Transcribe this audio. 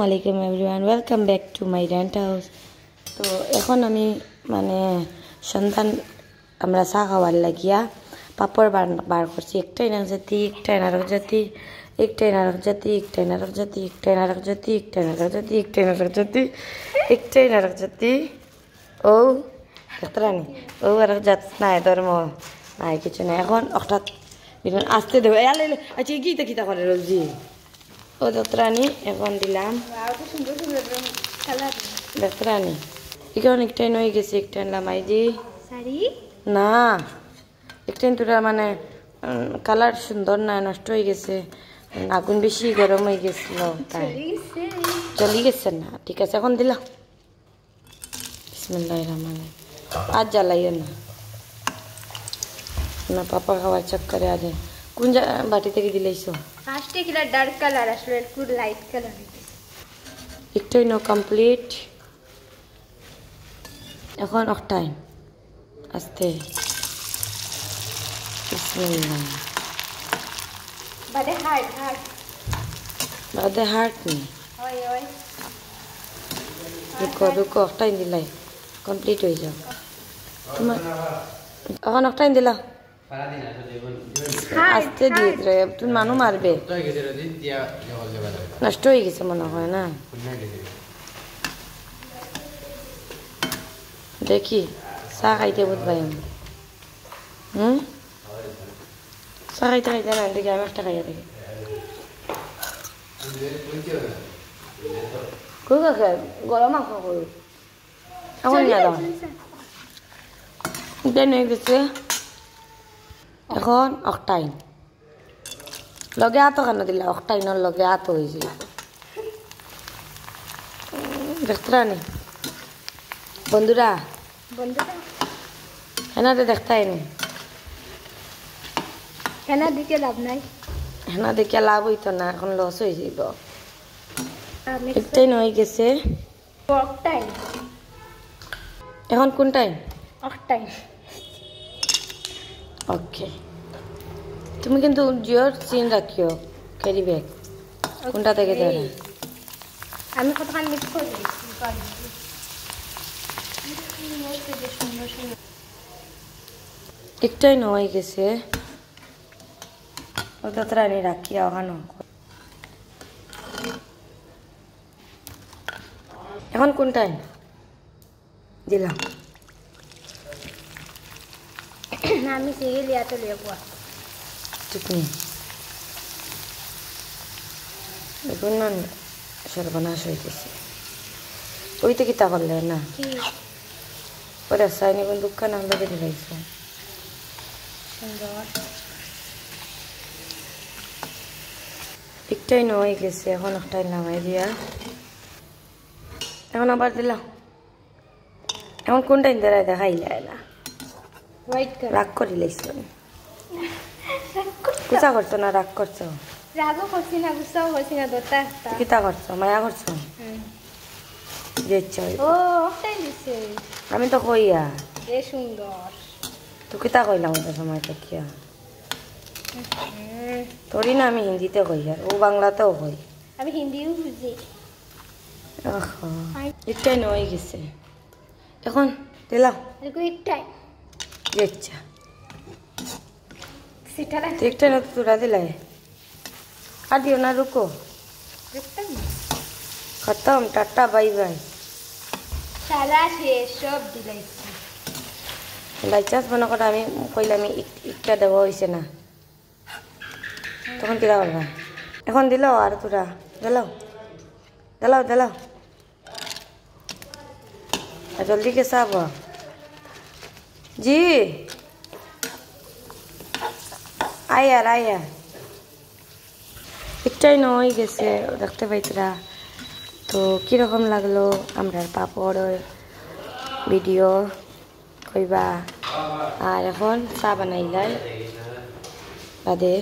আলাইকুম everyone, welcome back to my rent house. তো এখন আমি মানে সন্তান আমরা চা খাওয়ার লাগিয়া পাপড় বার করছি। একটাই নারক জাতি, একটাই নারক জাতি, একটাই নারক জাতি, একটাই নারক জাতি, একটাই নারক জাতি, একটাই নারক জাতি, একটাই নারক জাতি, একটাই নারক জাতি। ও রানি ও আর জাত নাই ধর্ম নাই কিছু নাই। এখন হঠাৎ আসতে দেবো আচ্ছা গীতা গীতা করে রোজি ও দত্রানি এখন দিলাম দত্রানি এখন একটাই নই গেছে, একটা লামাই দি না একটা তোরা মানে কালার সুন্দর না, নষ্ট হয়ে গেছে, আগুন বেশি গরম হয়ে গেছিল তাই চলে গেছে না। ঠিক আছে এখন দিলাম বিসমিল্লাহির রহমানির রহিম। আজ জ্বালাইও না না পাপা খাওয়ার চক্করে আজ কোন বাটি থেকে দিলাইছো? ফার্স্টে কিলা ডার্ক কালার আসলে একটু লাইট কালার হইছে। একটাই নো কমপ্লিট। এখন অফ টাইম আস্তে বিসমিল্লাহ বাদে হার্ট বাদে হার্ট নি ওই ওই রুকো রুকো অফ টাইম দিলাই কমপ্লিট হয়ে যাও তোমার। এখন অফ টাইম দিলা আস্তে দিয়ে রে তুমি মানু মারবে, নষ্ট হয়ে গেছে মনে হয় না। দেখি চা খাইতে বুঝবাই আমি চা খাইতে খাইতে না দেখি আমি একটা খাইয়া দেখি কই কাকে গরম মাংস করু এখন নিয়ে দাও দেন হয়ে গেছে। এখন অকটাইন লগে আতো কেন দিলা? অকটাইনের লগে আতো হয়েছে দেখতে রানি বন্ধুরা হেনাতে দেখতাই নি, হেনা দিকে লাভ নাই, হেনা দেখে লাভ হইতো না, এখন লস হয়ে যাইব। একটাই নয় গেছে এখন কোন টাইম? ওকে তুমি কিন্তু জিওর সিন রাখিও ক্যারি ব্যাগ কোনটা থেকে ধরে আমি কতক্ষণ মিক্স করে দিই। একটাই নয় গেছে ওটা রানি রাখিয়া ওখানো। এখন কোন টাইম দিলাম? আমি সিরিয়াল ইয়াতে লিখব ঠিক নেই দেখুন না সর্বনাশ হয়ে গেছে। ওই তো কিতা করলে না ওরা সাইনি কোন দোকান আমাকে দিলাইছ সুন্দর। একটাই নয় গেছে এখন একটাই নামাই দিয়া এখন আবার দিলাম। এখন কোন টাইম দাঁড়ায় দেখাইলে না রাগ করি লাইছ কুচা করছো না রাগ করছো? রাগও করছি না গুছাও করছি না দোতা কিতা করছো মায়া করছো যে ইচ্ছা ও ওটাই দিছে আমি তো কইয়া এ সুন্দর তো কিতা কইলাম ওটা সময় তো কিয়া তোরই না আমি হিন্দিতে কই আর ও বাংলাতেও কই, আমি হিন্দিও বুঝি। একটাই নয় গেছে এখন দিলাম একটাই ইচ্ছা সেটা একটা না তোরা দিলাই আর দিও না রুকো খতম টাটা বাই বাই সারা শেষ সব দিলাইছি। লাইচাস মনে করে আমি কইলাম একটা দেওয়া হয়েছে না তখন কিরা করবা? এখন দিল আর তোরা দিলাও দিলাও দিলাও জলদি কে সাব জি আয়া আয়া একটাই নয় গেছে দেখতে পাইতরা। তো কীরকম লাগলো আমরা পাপড়ের ভিডিও কইবা। আর এখন চা বানাইলাই বাদে